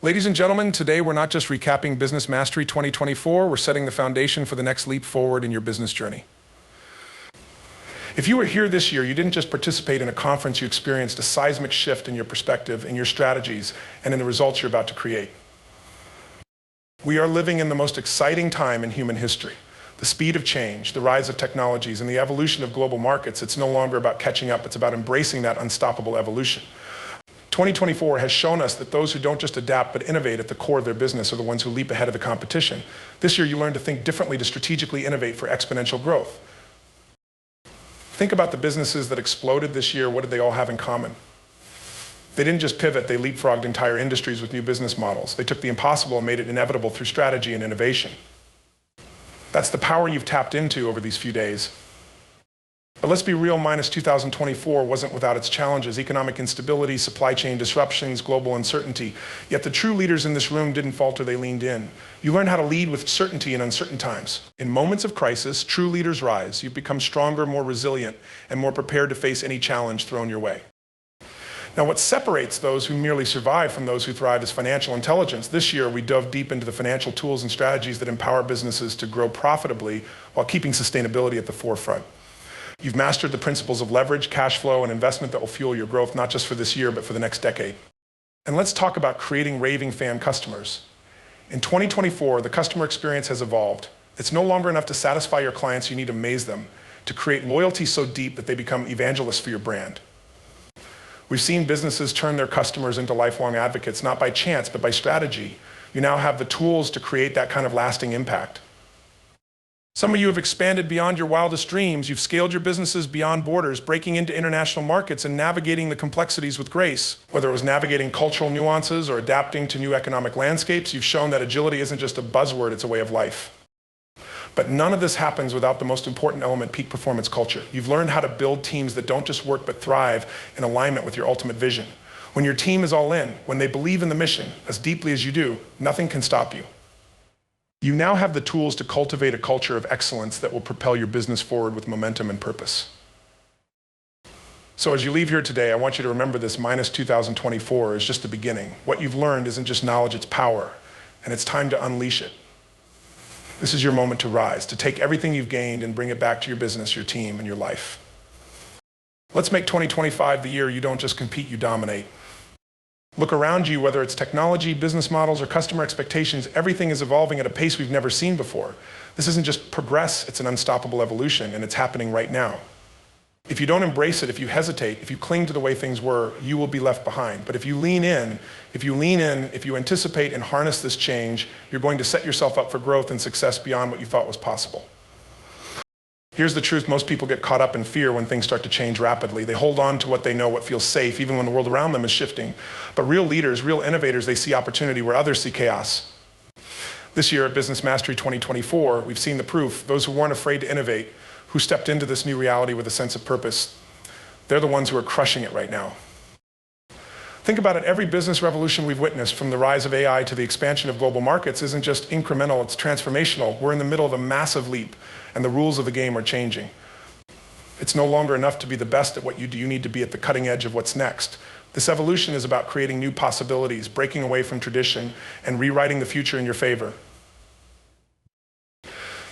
Ladies and gentlemen, today we're not just recapping Business Mastery 2024, we're setting the foundation for the next leap forward in your business journey. If you were here this year, you didn't just participate in a conference, you experienced a seismic shift in your perspective, in your strategies, and in the results you're about to create. We are living in the most exciting time in human history. The speed of change, the rise of technologies, and the evolution of global markets, it's no longer about catching up, it's about embracing that unstoppable evolution. 2024 has shown us that those who don't just adapt but innovate at the core of their business are the ones who leap ahead of the competition. This year you learn to think differently, to strategically innovate for exponential growth. Think about the businesses that exploded this year. What did they all have in common? They didn't just pivot, they leapfrogged entire industries with new business models. They took the impossible and made it inevitable through strategy and innovation. That's the power you've tapped into over these few days. But let's be real, minus 2024 wasn't without its challenges: economic instability, supply chain disruptions, global uncertainty. Yet the true leaders in this room didn't falter, they leaned in. You learn how to lead with certainty in uncertain times. In moments of crisis, true leaders rise. You've become stronger, more resilient, and more prepared to face any challenge thrown your way. Now, what separates those who merely survive from those who thrive is financial intelligence. This year, we dove deep into the financial tools and strategies that empower businesses to grow profitably while keeping sustainability at the forefront. You've mastered the principles of leverage, cash flow, and investment that will fuel your growth, not just for this year, but for the next decade. And let's talk about creating raving fan customers. In 2024, the customer experience has evolved. It's no longer enough to satisfy your clients, you need to amaze them, to create loyalty so deep that they become evangelists for your brand. We've seen businesses turn their customers into lifelong advocates, not by chance, but by strategy. You now have the tools to create that kind of lasting impact. Some of you have expanded beyond your wildest dreams. You've scaled your businesses beyond borders, breaking into international markets and navigating the complexities with grace. Whether it was navigating cultural nuances or adapting to new economic landscapes, you've shown that agility isn't just a buzzword, it's a way of life. But none of this happens without the most important element: peak performance culture. You've learned how to build teams that don't just work but thrive in alignment with your ultimate vision. When your team is all in, when they believe in the mission as deeply as you do, nothing can stop you. You now have the tools to cultivate a culture of excellence that will propel your business forward with momentum and purpose. So as you leave here today, I want you to remember this: minus 2024 is just the beginning. What you've learned isn't just knowledge, it's power, and it's time to unleash it. This is your moment to rise, to take everything you've gained and bring it back to your business, your team, and your life. Let's make 2025 the year you don't just compete, you dominate. Look around you, whether it's technology, business models, or customer expectations, everything is evolving at a pace we've never seen before. This isn't just progress, it's an unstoppable evolution, and it's happening right now. If you don't embrace it, if you hesitate, if you cling to the way things were, you will be left behind. But if you lean in, if you anticipate and harness this change, you're going to set yourself up for growth and success beyond what you thought was possible. Here's the truth: most people get caught up in fear when things start to change rapidly. They hold on to what they know, what feels safe, even when the world around them is shifting. But real leaders, real innovators, they see opportunity where others see chaos. This year at Business Mastery 2024, we've seen the proof. Those who weren't afraid to innovate, who stepped into this new reality with a sense of purpose, they're the ones who are crushing it right now. Think about it: every business revolution we've witnessed, from the rise of AI to the expansion of global markets, isn't just incremental, it's transformational. We're in the middle of a massive leap, and the rules of the game are changing. It's no longer enough to be the best at what you do. You need to be at the cutting edge of what's next. This evolution is about creating new possibilities, breaking away from tradition, and rewriting the future in your favor.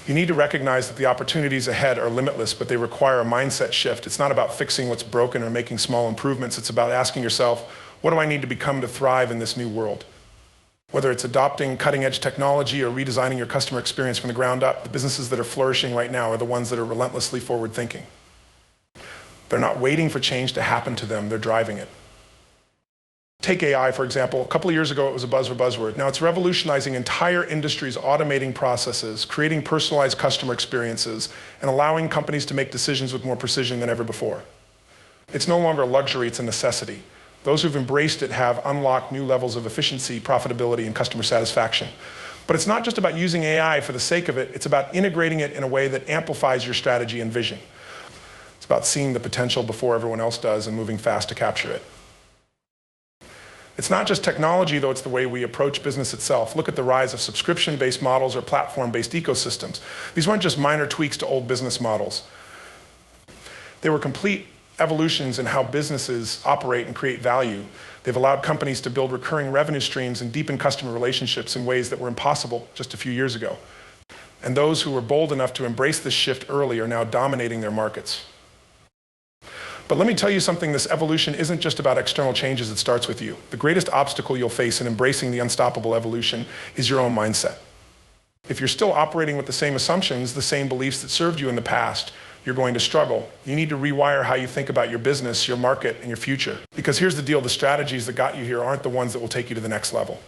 You need to recognize that the opportunities ahead are limitless, but they require a mindset shift. It's not about fixing what's broken or making small improvements. It's about asking yourself, what do I need to become to thrive in this new world? Whether it's adopting cutting-edge technology or redesigning your customer experience from the ground up, the businesses that are flourishing right now are the ones that are relentlessly forward-thinking. They're not waiting for change to happen to them, they're driving it. Take AI, for example. A couple of years ago, it was a buzzword. Now it's revolutionizing entire industries, automating processes, creating personalized customer experiences, and allowing companies to make decisions with more precision than ever before. It's no longer a luxury, it's a necessity. Those who've embraced it have unlocked new levels of efficiency, profitability, and customer satisfaction. But it's not just about using AI for the sake of it, it's about integrating it in a way that amplifies your strategy and vision. It's about seeing the potential before everyone else does and moving fast to capture it. It's not just technology, though, it's the way we approach business itself. Look at the rise of subscription-based models or platform-based ecosystems. These weren't just minor tweaks to old business models. They were complete evolutions in how businesses operate and create value. They've allowed companies to build recurring revenue streams and deepen customer relationships in ways that were impossible just a few years ago. And those who were bold enough to embrace this shift early are now dominating their markets. But let me tell you something, this evolution isn't just about external changes, it starts with you. The greatest obstacle you'll face in embracing the unstoppable evolution is your own mindset. If you're still operating with the same assumptions, the same beliefs that served you in the past, you're going to struggle. You need to rewire how you think about your business, your market, and your future. Because here's the deal, the strategies that got you here aren't the ones that will take you to the next level.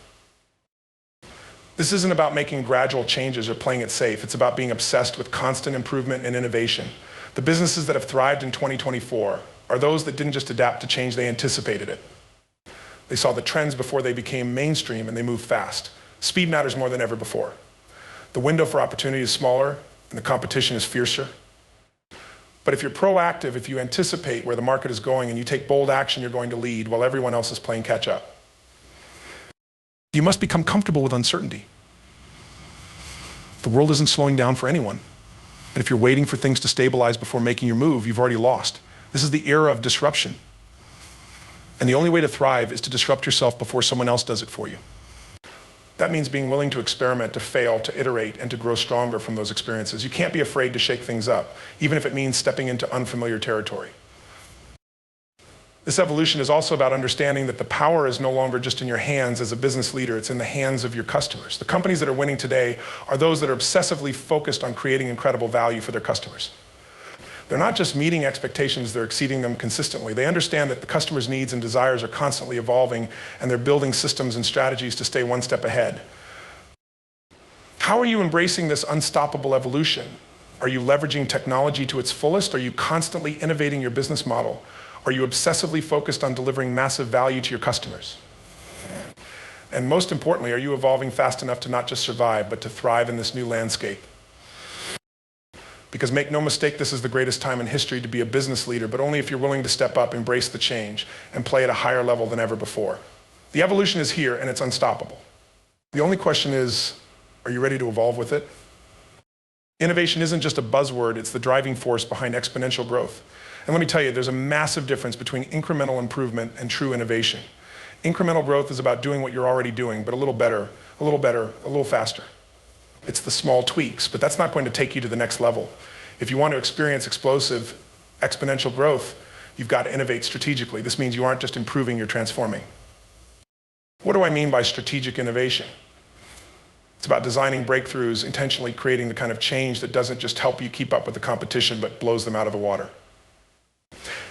This isn't about making gradual changes or playing it safe. It's about being obsessed with constant improvement and innovation. The businesses that have thrived in 2024 are those that didn't just adapt to change, they anticipated it. They saw the trends before they became mainstream and they moved fast. Speed matters more than ever before. The window for opportunity is smaller and the competition is fiercer. But if you're proactive, if you anticipate where the market is going and you take bold action, you're going to lead while everyone else is playing catch up. You must become comfortable with uncertainty. The world isn't slowing down for anyone. And if you're waiting for things to stabilize before making your move, you've already lost. This is the era of disruption. And the only way to thrive is to disrupt yourself before someone else does it for you. That means being willing to experiment, to fail, to iterate, and to grow stronger from those experiences. You can't be afraid to shake things up, even if it means stepping into unfamiliar territory. This evolution is also about understanding that the power is no longer just in your hands as a business leader, it's in the hands of your customers. The companies that are winning today are those that are obsessively focused on creating incredible value for their customers. They're not just meeting expectations, they're exceeding them consistently. They understand that the customer's needs and desires are constantly evolving, and they're building systems and strategies to stay one step ahead. How are you embracing this unstoppable evolution? Are you leveraging technology to its fullest? Are you constantly innovating your business model? Are you obsessively focused on delivering massive value to your customers? And most importantly, are you evolving fast enough to not just survive, but to thrive in this new landscape? Because make no mistake, this is the greatest time in history to be a business leader, but only if you're willing to step up, embrace the change, and play at a higher level than ever before. The evolution is here, and it's unstoppable. The only question is, are you ready to evolve with it? Innovation isn't just a buzzword, it's the driving force behind exponential growth. And let me tell you, there's a massive difference between incremental improvement and true innovation. Incremental growth is about doing what you're already doing, but a little better, a little faster. It's the small tweaks, but that's not going to take you to the next level. If you want to experience explosive, exponential growth, you've got to innovate strategically. This means you aren't just improving, you're transforming. What do I mean by strategic innovation? It's about designing breakthroughs, intentionally creating the kind of change that doesn't just help you keep up with the competition, but blows them out of the water.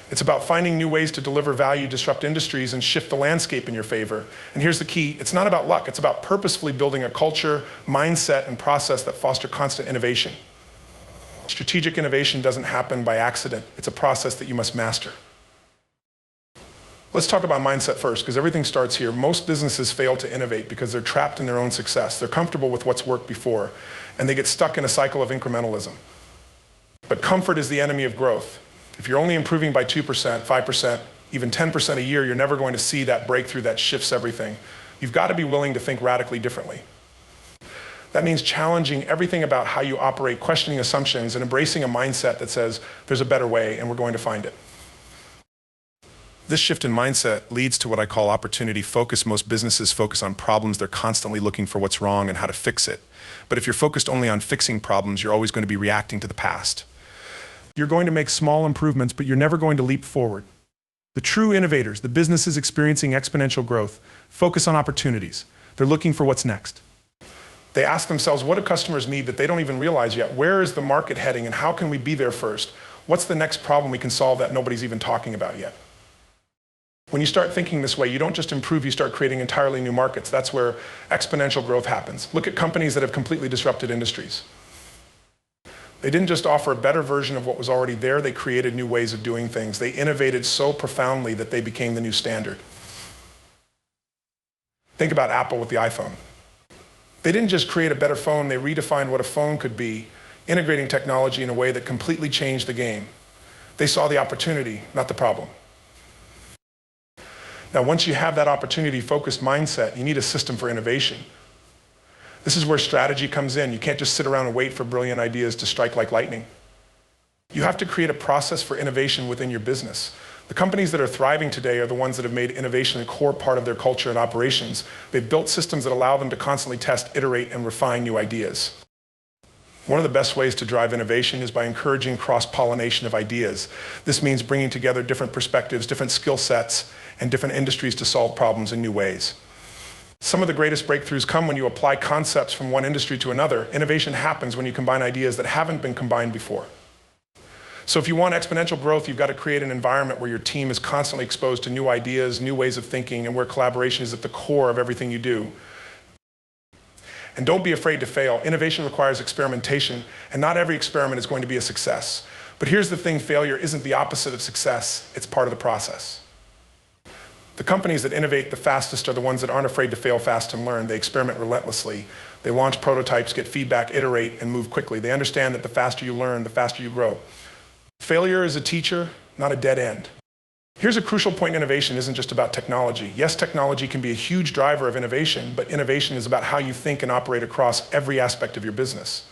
It's about finding new ways to deliver value, disrupt industries, and shift the landscape in your favor. And here's the key, it's not about luck, it's about purposefully building a culture, mindset, and process that foster constant innovation. Strategic innovation doesn't happen by accident, it's a process that you must master. Let's talk about mindset first, because everything starts here. Most businesses fail to innovate because they're trapped in their own success. They're comfortable with what's worked before, and they get stuck in a cycle of incrementalism. But comfort is the enemy of growth. If you're only improving by 2%, 5%, even 10% a year, you're never going to see that breakthrough that shifts everything. You've got to be willing to think radically differently. That means challenging everything about how you operate, questioning assumptions, and embracing a mindset that says, there's a better way, and we're going to find it. This shift in mindset leads to what I call opportunity focus. Most businesses focus on problems. They're constantly looking for what's wrong and how to fix it. But if you're focused only on fixing problems, you're always going to be reacting to the past. You're going to make small improvements, but you're never going to leap forward. The true innovators, the businesses experiencing exponential growth, focus on opportunities. They're looking for what's next. They ask themselves, what do customers need that they don't even realize yet? Where is the market heading, and how can we be there first? What's the next problem we can solve that nobody's even talking about yet? When you start thinking this way, you don't just improve, you start creating entirely new markets. That's where exponential growth happens. Look at companies that have completely disrupted industries. They didn't just offer a better version of what was already there, they created new ways of doing things. They innovated so profoundly that they became the new standard. Think about Apple with the iPhone. They didn't just create a better phone, they redefined what a phone could be, integrating technology in a way that completely changed the game. They saw the opportunity, not the problem. Now, once you have that opportunity-focused mindset, you need a system for innovation. This is where strategy comes in. You can't just sit around and wait for brilliant ideas to strike like lightning. You have to create a process for innovation within your business. The companies that are thriving today are the ones that have made innovation a core part of their culture and operations. They've built systems that allow them to constantly test, iterate, and refine new ideas. One of the best ways to drive innovation is by encouraging cross-pollination of ideas. This means bringing together different perspectives, different skill sets, and different industries to solve problems in new ways. Some of the greatest breakthroughs come when you apply concepts from one industry to another. Innovation happens when you combine ideas that haven't been combined before. So if you want exponential growth, you've got to create an environment where your team is constantly exposed to new ideas, new ways of thinking, and where collaboration is at the core of everything you do. And don't be afraid to fail. Innovation requires experimentation, and not every experiment is going to be a success. But here's the thing, failure isn't the opposite of success, it's part of the process. The companies that innovate the fastest are the ones that aren't afraid to fail fast and learn. They experiment relentlessly. They launch prototypes, get feedback, iterate, and move quickly. They understand that the faster you learn, the faster you grow. Failure is a teacher, not a dead end. Here's a crucial point: innovation isn't just about technology. Yes, technology can be a huge driver of innovation, but innovation is about how you think and operate across every aspect of your business.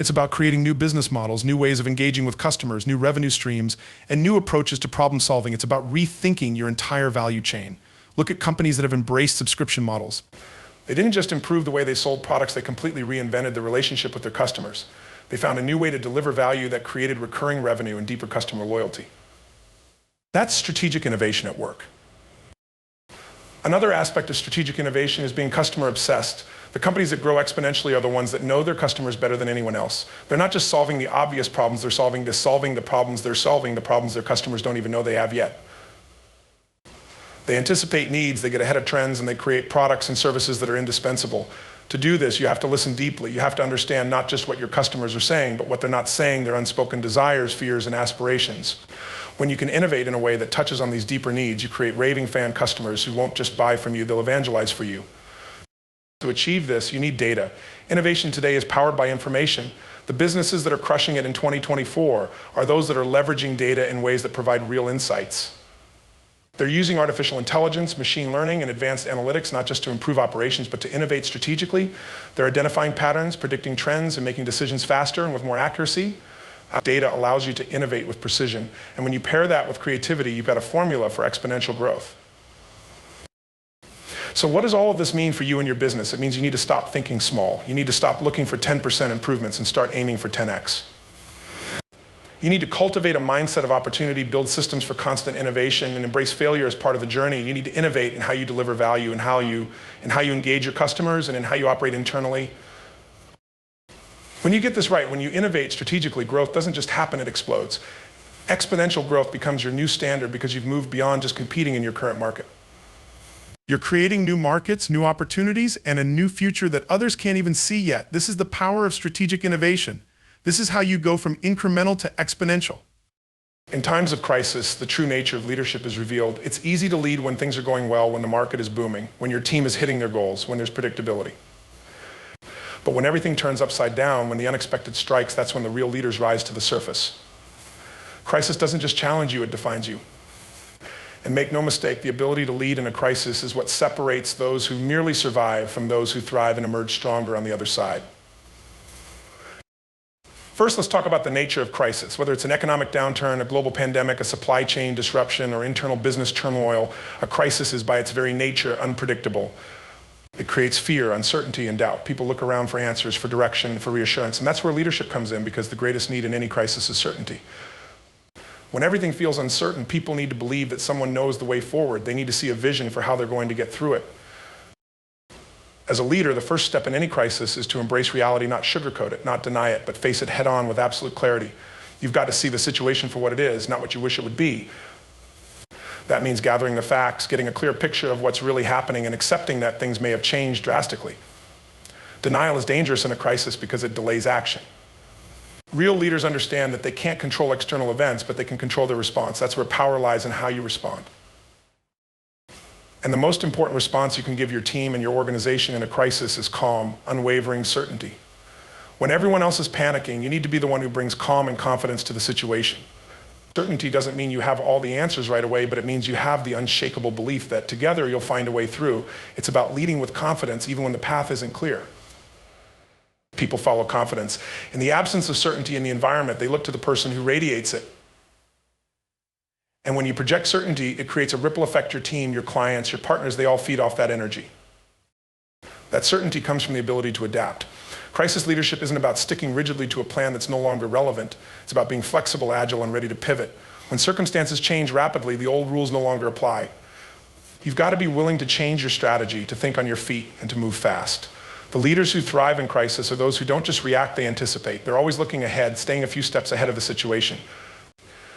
It's about creating new business models, new ways of engaging with customers, new revenue streams, and new approaches to problem solving. It's about rethinking your entire value chain. Look at companies that have embraced subscription models. They didn't just improve the way they sold products, they completely reinvented the relationship with their customers. They found a new way to deliver value that created recurring revenue and deeper customer loyalty. That's strategic innovation at work. Another aspect of strategic innovation is being customer obsessed. The companies that grow exponentially are the ones that know their customers better than anyone else. They're not just solving the obvious problems they're solving the problems they're solving, the problems their customers don't even know they have yet. They anticipate needs, they get ahead of trends, and they create products and services that are indispensable. To do this, you have to listen deeply. You have to understand not just what your customers are saying, but what they're not saying, their unspoken desires, fears, and aspirations. When you can innovate in a way that touches on these deeper needs, you create raving fan customers who won't just buy from you, they'll evangelize for you. To achieve this, you need data. Innovation today is powered by information. The businesses that are crushing it in 2024 are those that are leveraging data in ways that provide real insights. They're using artificial intelligence, machine learning, and advanced analytics not just to improve operations, but to innovate strategically. They're identifying patterns, predicting trends, and making decisions faster and with more accuracy. Data allows you to innovate with precision. And when you pair that with creativity, you've got a formula for exponential growth. So what does all of this mean for you and your business? It means you need to stop thinking small. You need to stop looking for 10% improvements and start aiming for 10x. You need to cultivate a mindset of opportunity, build systems for constant innovation, and embrace failure as part of the journey. You need to innovate in how you deliver value, and how you engage your customers, and in how you operate internally. When you get this right, when you innovate strategically, growth doesn't just happen, it explodes. Exponential growth becomes your new standard because you've moved beyond just competing in your current market. You're creating new markets, new opportunities, and a new future that others can't even see yet. This is the power of strategic innovation. This is how you go from incremental to exponential. In times of crisis, the true nature of leadership is revealed. It's easy to lead when things are going well, when the market is booming, when your team is hitting their goals, when there's predictability. But when everything turns upside down, when the unexpected strikes, that's when the real leaders rise to the surface. Crisis doesn't just challenge you, it defines you. And make no mistake, the ability to lead in a crisis is what separates those who merely survive from those who thrive and emerge stronger on the other side. First, let's talk about the nature of crisis. Whether it's an economic downturn, a global pandemic, a supply chain disruption, or internal business turmoil, a crisis is by its very nature unpredictable. It creates fear, uncertainty, and doubt. People look around for answers, for direction, for reassurance. And that's where leadership comes in, because the greatest need in any crisis is certainty. When everything feels uncertain, people need to believe that someone knows the way forward. They need to see a vision for how they're going to get through it. As a leader, the first step in any crisis is to embrace reality, not sugarcoat it, not deny it, but face it head on with absolute clarity. You've got to see the situation for what it is, not what you wish it would be. That means gathering the facts, getting a clear picture of what's really happening, and accepting that things may have changed drastically. Denial is dangerous in a crisis because it delays action. Real leaders understand that they can't control external events, but they can control their response. That's where power lies in how you respond. And the most important response you can give your team and your organization in a crisis is calm, unwavering certainty. When everyone else is panicking, you need to be the one who brings calm and confidence to the situation. Certainty doesn't mean you have all the answers right away, but it means you have the unshakable belief that together you'll find a way through. It's about leading with confidence even when the path isn't clear. People follow confidence. In the absence of certainty in the environment, they look to the person who radiates it. And when you project certainty, it creates a ripple effect. Your team, your clients, your partners, they all feed off that energy. That certainty comes from the ability to adapt. Crisis leadership isn't about sticking rigidly to a plan that's no longer relevant. It's about being flexible, agile, and ready to pivot. When circumstances change rapidly, the old rules no longer apply. You've got to be willing to change your strategy, to think on your feet, and to move fast. The leaders who thrive in crisis are those who don't just react, they anticipate. They're always looking ahead, staying a few steps ahead of the situation.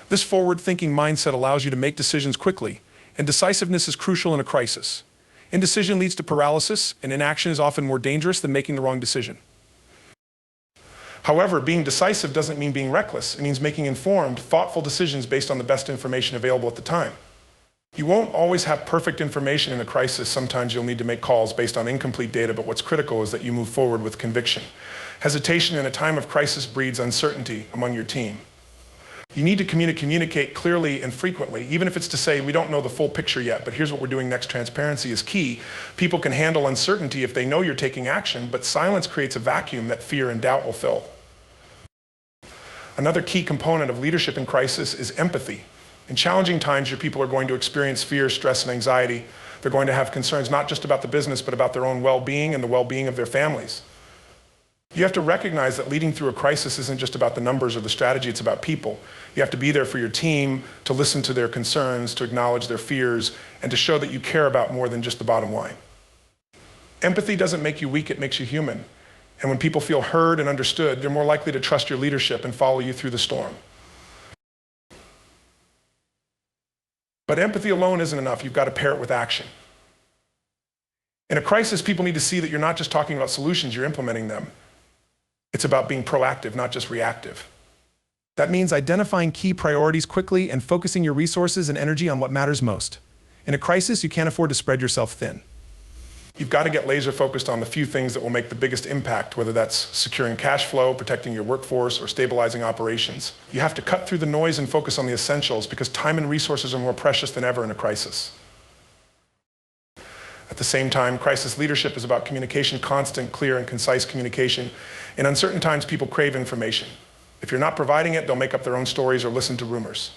This forward-thinking mindset allows you to make decisions quickly, and decisiveness is crucial in a crisis. Indecision leads to paralysis, and inaction is often more dangerous than making the wrong decision. However, being decisive doesn't mean being reckless. It means making informed, thoughtful decisions based on the best information available at the time. You won't always have perfect information in a crisis. Sometimes you'll need to make calls based on incomplete data, but what's critical is that you move forward with conviction. Hesitation in a time of crisis breeds uncertainty among your team. You need to communicate clearly and frequently, even if it's to say, we don't know the full picture yet, but here's what we're doing next. Transparency is key. People can handle uncertainty if they know you're taking action, but silence creates a vacuum that fear and doubt will fill. Another key component of leadership in crisis is empathy. In challenging times, your people are going to experience fear, stress, and anxiety. They're going to have concerns not just about the business, but about their own well-being and the well-being of their families. You have to recognize that leading through a crisis isn't just about the numbers or the strategy, it's about people. You have to be there for your team, to listen to their concerns, to acknowledge their fears, and to show that you care about more than just the bottom line. Empathy doesn't make you weak, it makes you human. And when people feel heard and understood, they're more likely to trust your leadership and follow you through the storm. But empathy alone isn't enough. You've got to pair it with action. In a crisis, people need to see that you're not just talking about solutions, you're implementing them. It's about being proactive, not just reactive. That means identifying key priorities quickly and focusing your resources and energy on what matters most. In a crisis, you can't afford to spread yourself thin. You've got to get laser focused on the few things that will make the biggest impact, whether that's securing cash flow, protecting your workforce, or stabilizing operations. You have to cut through the noise and focus on the essentials because time and resources are more precious than ever in a crisis. At the same time, crisis leadership is about communication, constant, clear, and concise communication. In uncertain times, people crave information. If you're not providing it, they'll make up their own stories or listen to rumors.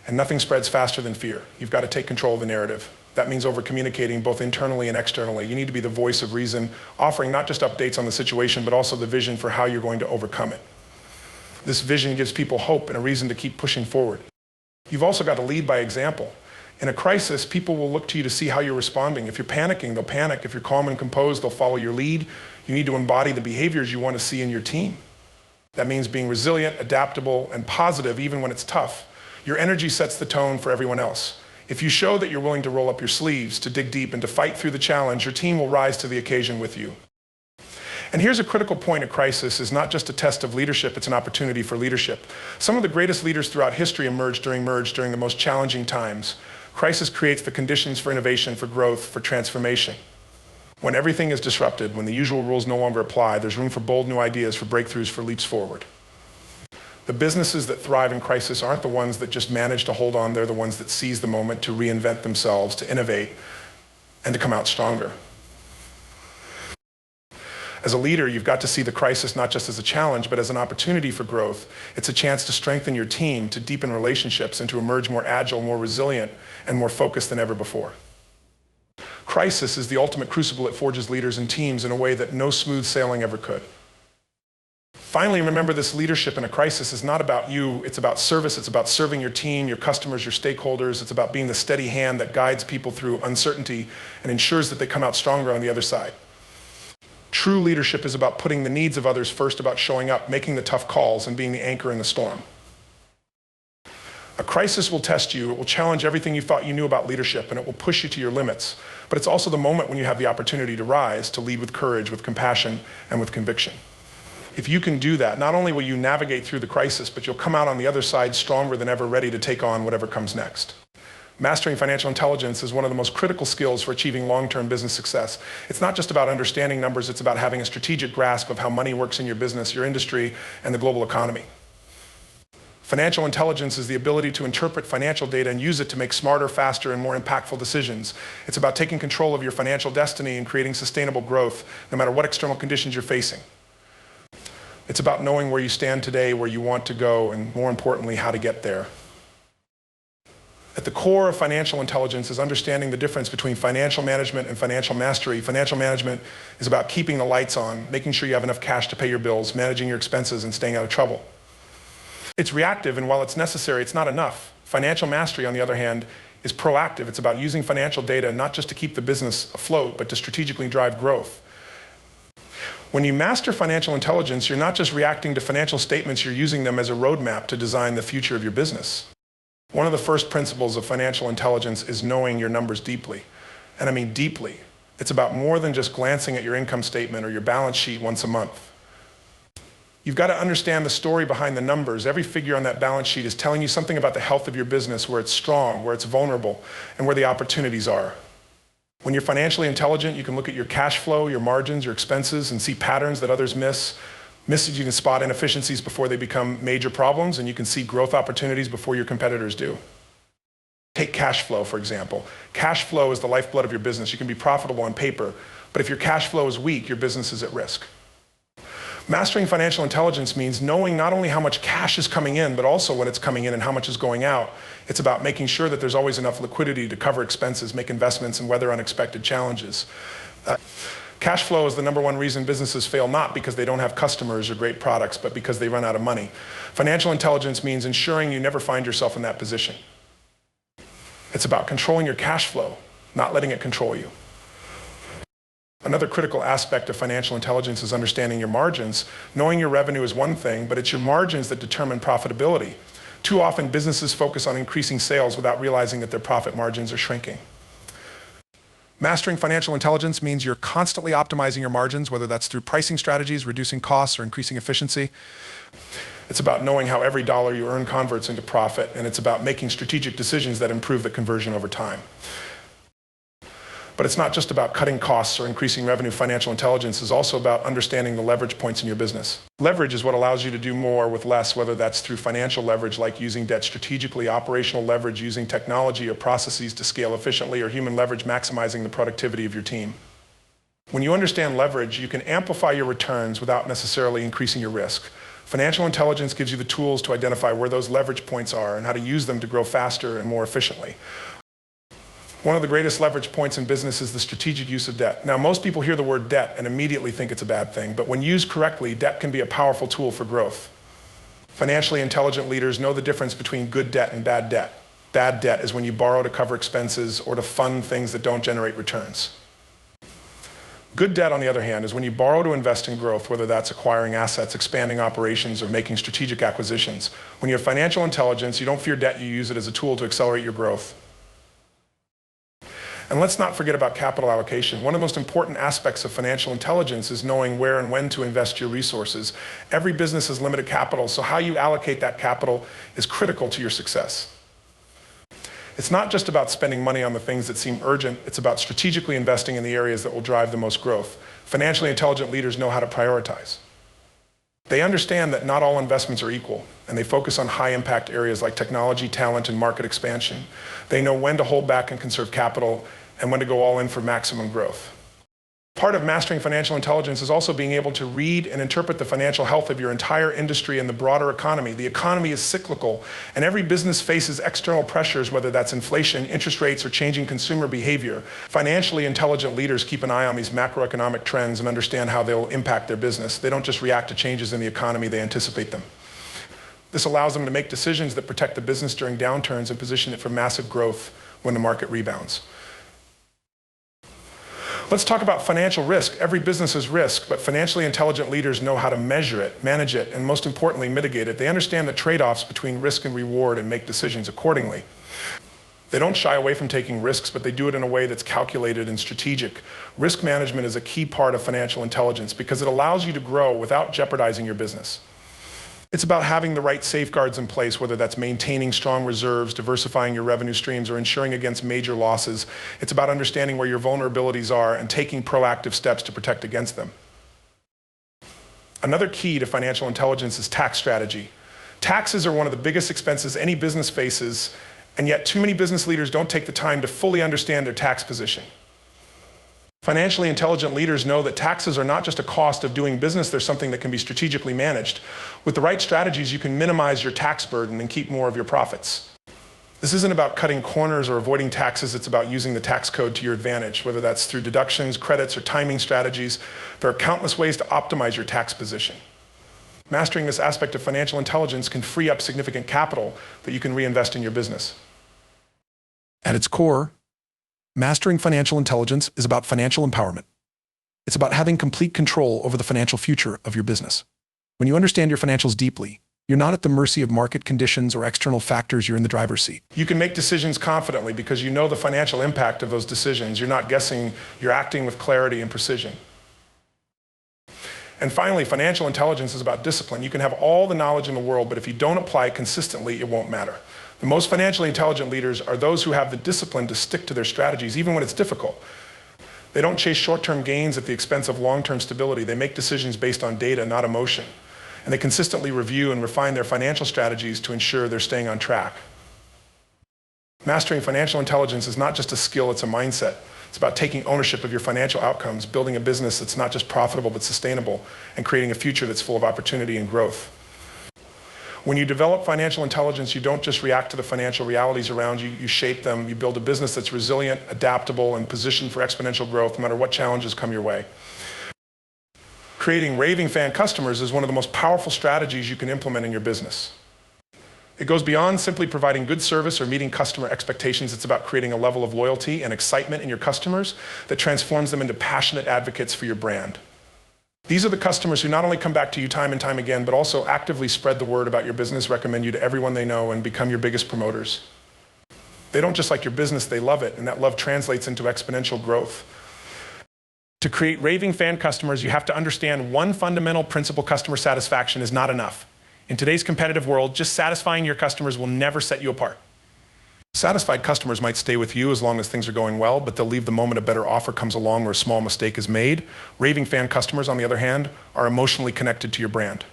And nothing spreads faster than fear. You've got to take control of the narrative. That means over-communicating both internally and externally. You need to be the voice of reason, offering not just updates on the situation, but also the vision for how you're going to overcome it. This vision gives people hope and a reason to keep pushing forward. You've also got to lead by example. In a crisis, people will look to you to see how you're responding. If you're panicking, they'll panic. If you're calm and composed, they'll follow your lead. You need to embody the behaviors you want to see in your team. That means being resilient, adaptable, and positive even when it's tough. Your energy sets the tone for everyone else. If you show that you're willing to roll up your sleeves, to dig deep, and to fight through the challenge, your team will rise to the occasion with you. And here's a critical point: a crisis is not just a test of leadership, it's an opportunity for leadership. Some of the greatest leaders throughout history emerged during the most challenging times. Crisis creates the conditions for innovation, for growth, for transformation. When everything is disrupted, when the usual rules no longer apply, there's room for bold new ideas, for breakthroughs, for leaps forward. The businesses that thrive in crisis aren't the ones that just manage to hold on, they're the ones that seize the moment to reinvent themselves, to innovate, and to come out stronger. As a leader, you've got to see the crisis not just as a challenge, but as an opportunity for growth. It's a chance to strengthen your team, to deepen relationships, and to emerge more agile, more resilient, and more focused than ever before. Crisis is the ultimate crucible that forges leaders and teams in a way that no smooth sailing ever could. Finally, remember, this leadership in a crisis is not about you, it's about service, it's about serving your team, your customers, your stakeholders, it's about being the steady hand that guides people through uncertainty and ensures that they come out stronger on the other side. True leadership is about putting the needs of others first, about showing up, making the tough calls, and being the anchor in the storm. A crisis will test you, it will challenge everything you thought you knew about leadership, and it will push you to your limits. But it's also the moment when you have the opportunity to rise, to lead with courage, with compassion, and with conviction. If you can do that, not only will you navigate through the crisis, but you'll come out on the other side stronger than ever, ready to take on whatever comes next. Mastering financial intelligence is one of the most critical skills for achieving long-term business success. It's not just about understanding numbers, it's about having a strategic grasp of how money works in your business, your industry, and the global economy. Financial intelligence is the ability to interpret financial data and use it to make smarter, faster, and more impactful decisions. It's about taking control of your financial destiny and creating sustainable growth, no matter what external conditions you're facing. It's about knowing where you stand today, where you want to go, and more importantly, how to get there. At the core of financial intelligence is understanding the difference between financial management and financial mastery. Financial management is about keeping the lights on, making sure you have enough cash to pay your bills, managing your expenses, and staying out of trouble. It's reactive, and while it's necessary, it's not enough. Financial mastery, on the other hand, is proactive. It's about using financial data not just to keep the business afloat, but to strategically drive growth. When you master financial intelligence, you're not just reacting to financial statements, you're using them as a roadmap to design the future of your business. One of the first principles of financial intelligence is knowing your numbers deeply. And I mean deeply. It's about more than just glancing at your income statement or your balance sheet once a month. You've got to understand the story behind the numbers. Every figure on that balance sheet is telling you something about the health of your business, where it's strong, where it's vulnerable, and where the opportunities are. When you're financially intelligent, you can look at your cash flow, your margins, your expenses, and see patterns that others miss. You can spot inefficiencies before they become major problems, and you can see growth opportunities before your competitors do. Take cash flow, for example. Cash flow is the lifeblood of your business. You can be profitable on paper, but if your cash flow is weak, your business is at risk. Mastering financial intelligence means knowing not only how much cash is coming in, but also when it's coming in and how much is going out. It's about making sure that there's always enough liquidity to cover expenses, make investments, and weather unexpected challenges. Cash flow is the #1 reason businesses fail, not because they don't have customers or great products, but because they run out of money. Financial intelligence means ensuring you never find yourself in that position. It's about controlling your cash flow, not letting it control you. Another critical aspect of financial intelligence is understanding your margins. Knowing your revenue is one thing, but it's your margins that determine profitability. Too often, businesses focus on increasing sales without realizing that their profit margins are shrinking. Mastering financial intelligence means you're constantly optimizing your margins, whether that's through pricing strategies, reducing costs, or increasing efficiency. It's about knowing how every dollar you earn converts into profit, and it's about making strategic decisions that improve the conversion over time. But it's not just about cutting costs or increasing revenue. Financial intelligence is also about understanding the leverage points in your business. Leverage is what allows you to do more with less, whether that's through financial leverage, like using debt strategically, operational leverage, using technology or processes to scale efficiently, or human leverage, maximizing the productivity of your team. When you understand leverage, you can amplify your returns without necessarily increasing your risk. Financial intelligence gives you the tools to identify where those leverage points are and how to use them to grow faster and more efficiently. One of the greatest leverage points in business is the strategic use of debt. Now, most people hear the word debt and immediately think it's a bad thing, but when used correctly, debt can be a powerful tool for growth. Financially intelligent leaders know the difference between good debt and bad debt. Bad debt is when you borrow to cover expenses or to fund things that don't generate returns. Good debt, on the other hand, is when you borrow to invest in growth, whether that's acquiring assets, expanding operations, or making strategic acquisitions. When you have financial intelligence, you don't fear debt, you use it as a tool to accelerate your growth. And let's not forget about capital allocation. One of the most important aspects of financial intelligence is knowing where and when to invest your resources. Every business has limited capital, so how you allocate that capital is critical to your success. It's not just about spending money on the things that seem urgent, it's about strategically investing in the areas that will drive the most growth. Financially intelligent leaders know how to prioritize. They understand that not all investments are equal, and they focus on high-impact areas like technology, talent, and market expansion. They know when to hold back and conserve capital, and when to go all in for maximum growth. Part of mastering financial intelligence is also being able to read and interpret the financial health of your entire industry and the broader economy. The economy is cyclical, and every business faces external pressures, whether that's inflation, interest rates, or changing consumer behavior. Financially intelligent leaders keep an eye on these macroeconomic trends and understand how they'll impact their business. They don't just react to changes in the economy, they anticipate them. This allows them to make decisions that protect the business during downturns and position it for massive growth when the market rebounds. Let's talk about financial risk. Every business has risk, but financially intelligent leaders know how to measure it, manage it, and most importantly, mitigate it. They understand the trade-offs between risk and reward and make decisions accordingly. They don't shy away from taking risks, but they do it in a way that's calculated and strategic. Risk management is a key part of financial intelligence because it allows you to grow without jeopardizing your business. It's about having the right safeguards in place, whether that's maintaining strong reserves, diversifying your revenue streams, or ensuring against major losses. It's about understanding where your vulnerabilities are and taking proactive steps to protect against them. Another key to financial intelligence is tax strategy. Taxes are one of the biggest expenses any business faces, and yet too many business leaders don't take the time to fully understand their tax position. Financially intelligent leaders know that taxes are not just a cost of doing business, they're something that can be strategically managed. With the right strategies, you can minimize your tax burden and keep more of your profits. This isn't about cutting corners or avoiding taxes, it's about using the tax code to your advantage, whether that's through deductions, credits, or timing strategies. There are countless ways to optimize your tax position. Mastering this aspect of financial intelligence can free up significant capital that you can reinvest in your business. At its core, mastering financial intelligence is about financial empowerment. It's about having complete control over the financial future of your business. When you understand your financials deeply, you're not at the mercy of market conditions or external factors, you're in the driver's seat. You can make decisions confidently because you know the financial impact of those decisions. You're not guessing, you're acting with clarity and precision. And finally, financial intelligence is about discipline. You can have all the knowledge in the world, but if you don't apply it consistently, it won't matter. The most financially intelligent leaders are those who have the discipline to stick to their strategies, even when it's difficult. They don't chase short-term gains at the expense of long-term stability. They make decisions based on data, not emotion. And they consistently review and refine their financial strategies to ensure they're staying on track. Mastering financial intelligence is not just a skill, it's a mindset. It's about taking ownership of your financial outcomes, building a business that's not just profitable but sustainable, and creating a future that's full of opportunity and growth. When you develop financial intelligence, you don't just react to the financial realities around you, you shape them. You build a business that's resilient, adaptable, and positioned for exponential growth no matter what challenges come your way. Creating raving fan customers is one of the most powerful strategies you can implement in your business. It goes beyond simply providing good service or meeting customer expectations. It's about creating a level of loyalty and excitement in your customers that transforms them into passionate advocates for your brand. These are the customers who not only come back to you time and time again, but also actively spread the word about your business, recommend you to everyone they know, and become your biggest promoters. They don't just like your business, they love it, and that love translates into exponential growth. To create raving fan customers, you have to understand one fundamental principle: customer satisfaction is not enough. In today's competitive world, just satisfying your customers will never set you apart. Satisfied customers might stay with you as long as things are going well, but they'll leave the moment a better offer comes along or a small mistake is made. Raving fan customers, on the other hand, are emotionally connected to your brand.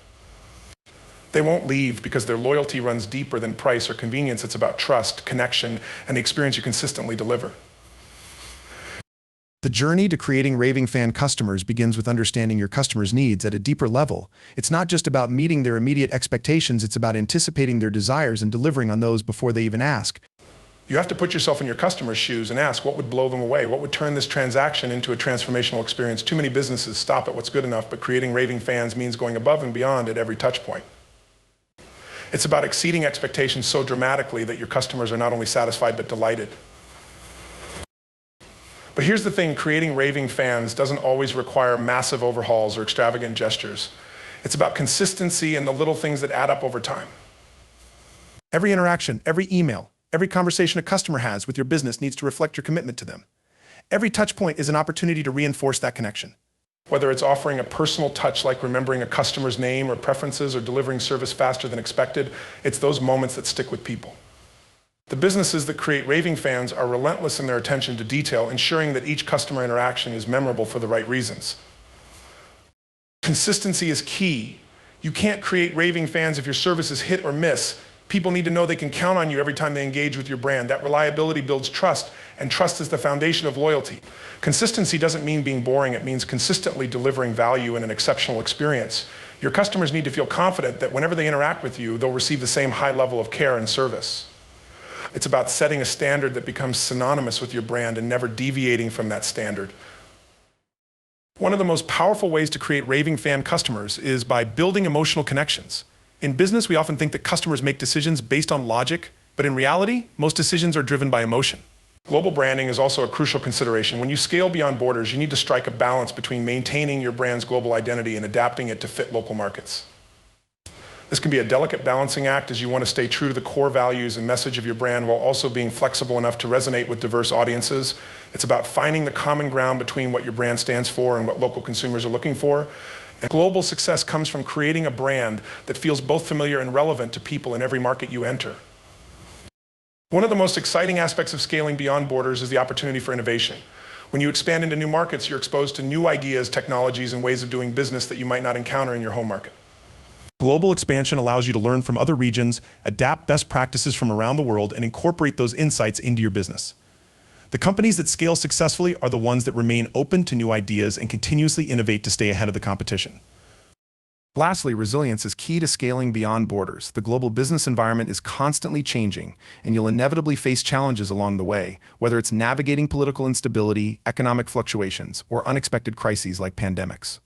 They won't leave because their loyalty runs deeper than price or convenience. It's about trust, connection, and the experience you consistently deliver. The journey to creating raving fan customers begins with understanding your customers' needs at a deeper level. It's not just about meeting their immediate expectations, it's about anticipating their desires and delivering on those before they even ask. You have to put yourself in your customer's shoes and ask, what would blow them away? What would turn this transaction into a transformational experience? Too many businesses stop at what's good enough, but creating raving fans means going above and beyond at every touch point. It's about exceeding expectations so dramatically that your customers are not only satisfied but delighted. But here's the thing, creating raving fans doesn't always require massive overhauls or extravagant gestures. It's about consistency and the little things that add up over time. Every interaction, every email, every conversation a customer has with your business needs to reflect your commitment to them. Every touch point is an opportunity to reinforce that connection. Whether it's offering a personal touch like remembering a customer's name or preferences or delivering service faster than expected, it's those moments that stick with people. The businesses that create raving fans are relentless in their attention to detail, ensuring that each customer interaction is memorable for the right reasons. Consistency is key. You can't create raving fans if your service is hit or miss. People need to know they can count on you every time they engage with your brand. That reliability builds trust, and trust is the foundation of loyalty. Consistency doesn't mean being boring, it means consistently delivering value and an exceptional experience. Your customers need to feel confident that whenever they interact with you, they'll receive the same high level of care and service. It's about setting a standard that becomes synonymous with your brand and never deviating from that standard. One of the most powerful ways to create raving fan customers is by building emotional connections. In business, we often think that customers make decisions based on logic, but in reality, most decisions are driven by emotion. Global branding is also a crucial consideration. When you scale beyond borders, you need to strike a balance between maintaining your brand's global identity and adapting it to fit local markets. This can be a delicate balancing act as you want to stay true to the core values and message of your brand while also being flexible enough to resonate with diverse audiences. It's about finding the common ground between what your brand stands for and what local consumers are looking for. And global success comes from creating a brand that feels both familiar and relevant to people in every market you enter. One of the most exciting aspects of scaling beyond borders is the opportunity for innovation. When you expand into new markets, you're exposed to new ideas, technologies, and ways of doing business that you might not encounter in your home market. Global expansion allows you to learn from other regions, adapt best practices from around the world, and incorporate those insights into your business. The companies that scale successfully are the ones that remain open to new ideas and continuously innovate to stay ahead of the competition. Lastly, resilience is key to scaling beyond borders. The global business environment is constantly changing, and you'll inevitably face challenges along the way, whether it's navigating political instability, economic fluctuations, or unexpected crises like pandemics.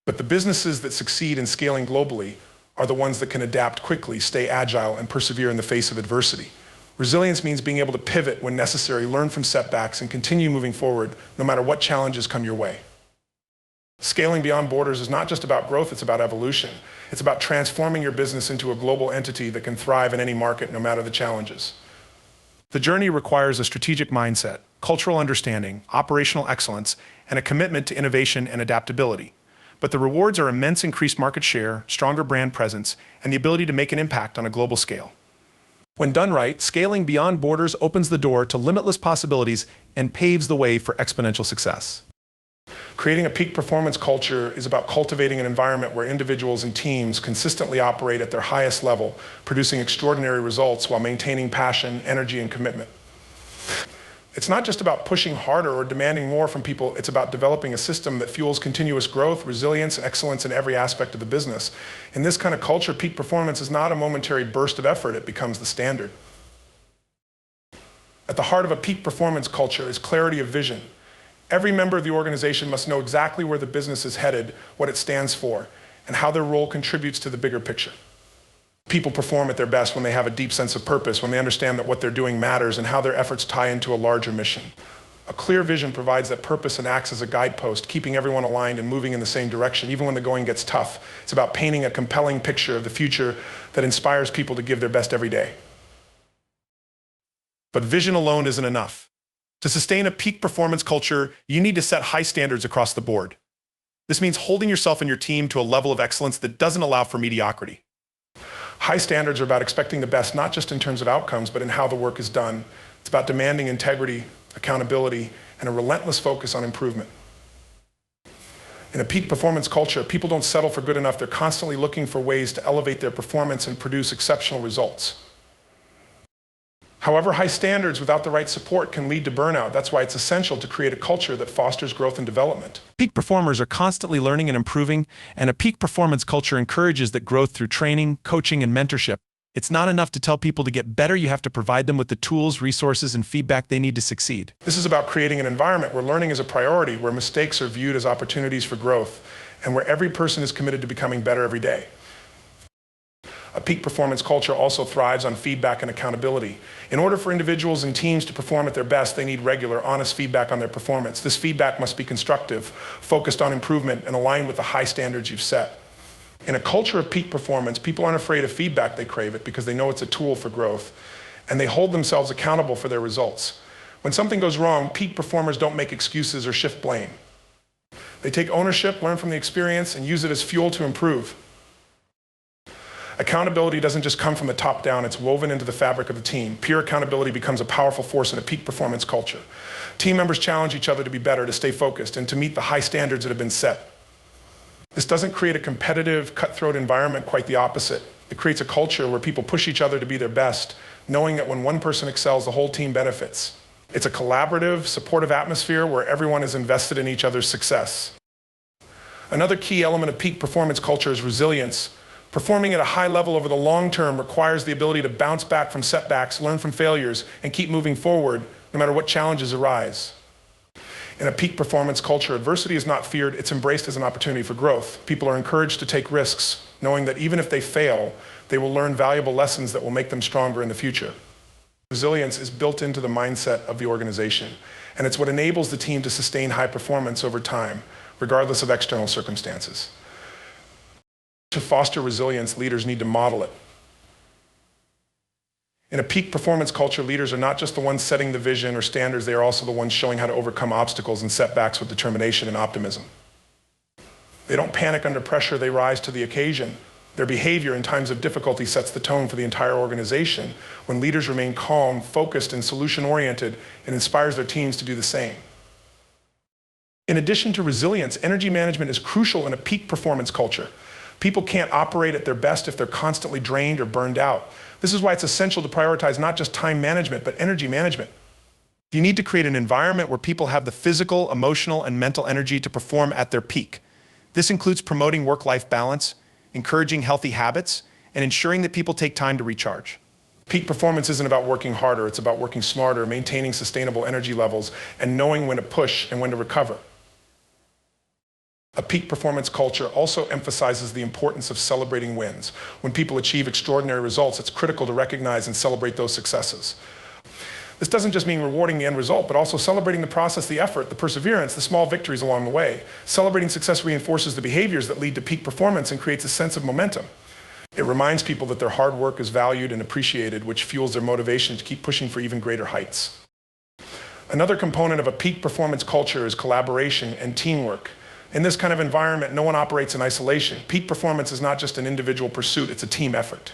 But the businesses that succeed in scaling globally are the ones that can adapt quickly, stay agile, and persevere in the face of adversity. Resilience means being able to pivot when necessary, learn from setbacks, and continue moving forward no matter what challenges come your way. Scaling beyond borders is not just about growth, it's about evolution. It's about transforming your business into a global entity that can thrive in any market no matter the challenges. The journey requires a strategic mindset, cultural understanding, operational excellence, and a commitment to innovation and adaptability. But the rewards are immense: increased market share, stronger brand presence, and the ability to make an impact on a global scale. When done right, scaling beyond borders opens the door to limitless possibilities and paves the way for exponential success. Creating a peak performance culture is about cultivating an environment where individuals and teams consistently operate at their highest level, producing extraordinary results while maintaining passion, energy, and commitment. It's not just about pushing harder or demanding more from people, it's about developing a system that fuels continuous growth, resilience, and excellence in every aspect of the business. In this kind of culture, peak performance is not a momentary burst of effort, it becomes the standard. At the heart of a peak performance culture is clarity of vision. Every member of the organization must know exactly where the business is headed, what it stands for, and how their role contributes to the bigger picture. People perform at their best when they have a deep sense of purpose, when they understand that what they're doing matters and how their efforts tie into a larger mission. A clear vision provides that purpose and acts as a guidepost, keeping everyone aligned and moving in the same direction, even when the going gets tough. It's about painting a compelling picture of the future that inspires people to give their best every day. But vision alone isn't enough. To sustain a peak performance culture, you need to set high standards across the board. This means holding yourself and your team to a level of excellence that doesn't allow for mediocrity. High standards are about expecting the best, not just in terms of outcomes, but in how the work is done. It's about demanding integrity, accountability, and a relentless focus on improvement. In a peak performance culture, people don't settle for good enough. They're constantly looking for ways to elevate their performance and produce exceptional results. However, high standards without the right support can lead to burnout. That's why it's essential to create a culture that fosters growth and development. Peak performers are constantly learning and improving, and a peak performance culture encourages that growth through training, coaching, and mentorship. It's not enough to tell people to get better, you have to provide them with the tools, resources, and feedback they need to succeed. This is about creating an environment where learning is a priority, where mistakes are viewed as opportunities for growth, and where every person is committed to becoming better every day. A peak performance culture also thrives on feedback and accountability. In order for individuals and teams to perform at their best, they need regular, honest feedback on their performance. This feedback must be constructive, focused on improvement, and aligned with the high standards you've set. In a culture of peak performance, people aren't afraid of feedback. They crave it because they know it's a tool for growth, and they hold themselves accountable for their results. When something goes wrong, peak performers don't make excuses or shift blame. They take ownership, learn from the experience, and use it as fuel to improve. Accountability doesn't just come from the top down, it's woven into the fabric of the team. Peer accountability becomes a powerful force in a peak performance culture. Team members challenge each other to be better, to stay focused, and to meet the high standards that have been set. This doesn't create a competitive, cutthroat environment, quite the opposite. It creates a culture where people push each other to be their best, knowing that when one person excels, the whole team benefits. It's a collaborative, supportive atmosphere where everyone is invested in each other's success. Another key element of peak performance culture is resilience. Performing at a high level over the long term requires the ability to bounce back from setbacks, learn from failures, and keep moving forward no matter what challenges arise. In a peak performance culture, adversity is not feared, it's embraced as an opportunity for growth. People are encouraged to take risks, knowing that even if they fail, they will learn valuable lessons that will make them stronger in the future. Resilience is built into the mindset of the organization, and it's what enables the team to sustain high performance over time, regardless of external circumstances. To foster resilience, leaders need to model it. In a peak performance culture, leaders are not just the ones setting the vision or standards, they are also the ones showing how to overcome obstacles and setbacks with determination and optimism. They don't panic under pressure, they rise to the occasion. Their behavior in times of difficulty sets the tone for the entire organization. When leaders remain calm, focused, and solution-oriented, it inspires their teams to do the same. In addition to resilience, energy management is crucial in a peak performance culture. People can't operate at their best if they're constantly drained or burned out. This is why it's essential to prioritize not just time management, but energy management. You need to create an environment where people have the physical, emotional, and mental energy to perform at their peak. This includes promoting work-life balance, encouraging healthy habits, and ensuring that people take time to recharge. Peak performance isn't about working harder, it's about working smarter, maintaining sustainable energy levels, and knowing when to push and when to recover. A peak performance culture also emphasizes the importance of celebrating wins. When people achieve extraordinary results, it's critical to recognize and celebrate those successes. This doesn't just mean rewarding the end result, but also celebrating the process, the effort, the perseverance, the small victories along the way. Celebrating success reinforces the behaviors that lead to peak performance and creates a sense of momentum. It reminds people that their hard work is valued and appreciated, which fuels their motivation to keep pushing for even greater heights. Another component of a peak performance culture is collaboration and teamwork. In this kind of environment, no one operates in isolation. Peak performance is not just an individual pursuit, it's a team effort.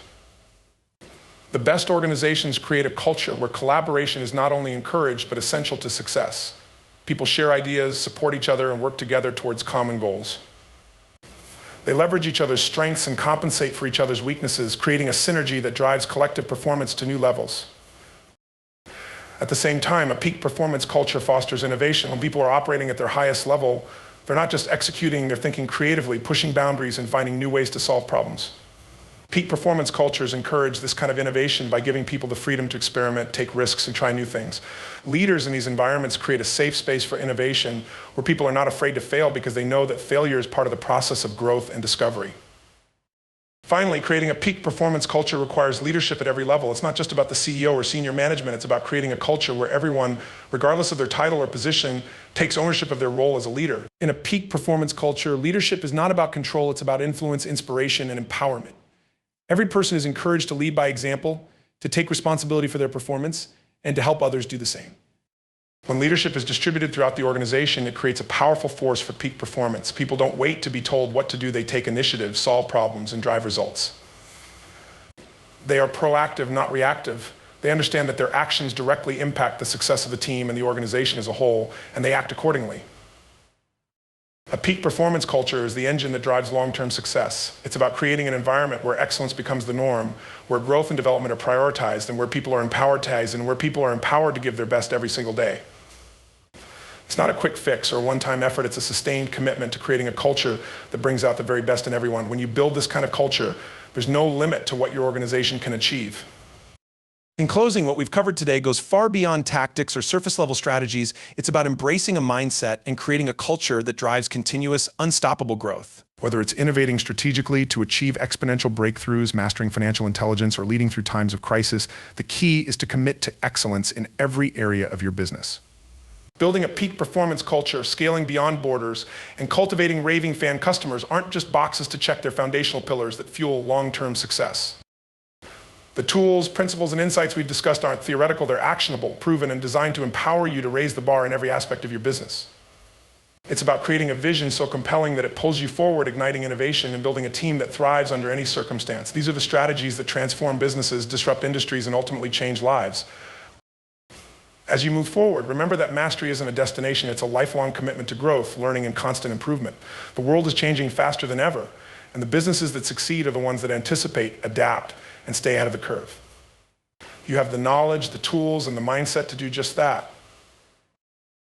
The best organizations create a culture where collaboration is not only encouraged, but essential to success. People share ideas, support each other, and work together towards common goals. They leverage each other's strengths and compensate for each other's weaknesses, creating a synergy that drives collective performance to new levels. At the same time, a peak performance culture fosters innovation. When people are operating at their highest level, they're not just executing, they're thinking creatively, pushing boundaries, and finding new ways to solve problems. Peak performance cultures encourage this kind of innovation by giving people the freedom to experiment, take risks, and try new things. Leaders in these environments create a safe space for innovation where people are not afraid to fail because they know that failure is part of the process of growth and discovery. Finally, creating a peak performance culture requires leadership at every level. It's not just about the CEO or senior management, it's about creating a culture where everyone, regardless of their title or position, takes ownership of their role as a leader. In a peak performance culture, leadership is not about control, it's about influence, inspiration, and empowerment. Every person is encouraged to lead by example, to take responsibility for their performance, and to help others do the same. When leadership is distributed throughout the organization, it creates a powerful force for peak performance. People don't wait to be told what to do, they take initiative, solve problems, and drive results. They are proactive, not reactive. They understand that their actions directly impact the success of the team and the organization as a whole, and they act accordingly. A peak performance culture is the engine that drives long-term success. It's about creating an environment where excellence becomes the norm, where growth and development are prioritized, and where people are empowered to give their best every single day. It's not a quick fix or a one-time effort, it's a sustained commitment to creating a culture that brings out the very best in everyone. When you build this kind of culture, there's no limit to what your organization can achieve. In closing, what we've covered today goes far beyond tactics or surface-level strategies. It's about embracing a mindset and creating a culture that drives continuous, unstoppable growth. Whether it's innovating strategically to achieve exponential breakthroughs, mastering financial intelligence, or leading through times of crisis, the key is to commit to excellence in every area of your business. Building a peak performance culture, scaling beyond borders, and cultivating raving fan customers aren't just boxes to check their foundational pillars that fuel long-term success. The tools, principles, and insights we've discussed aren't theoretical, they're actionable, proven, and designed to empower you to raise the bar in every aspect of your business. It's about creating a vision so compelling that it pulls you forward, igniting innovation, and building a team that thrives under any circumstance. These are the strategies that transform businesses, disrupt industries, and ultimately change lives. As you move forward, remember that mastery isn't a destination, it's a lifelong commitment to growth, learning, and constant improvement. The world is changing faster than ever, and the businesses that succeed are the ones that anticipate, adapt, and stay ahead of the curve. You have the knowledge, the tools, and the mindset to do just that.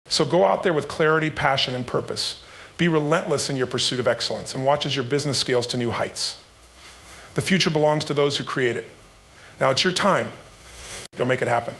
So go out there with clarity, passion, and purpose. Be relentless in your pursuit of excellence and watch as your business scales to new heights. The future belongs to those who create it. Now it's your time. Go make it happen.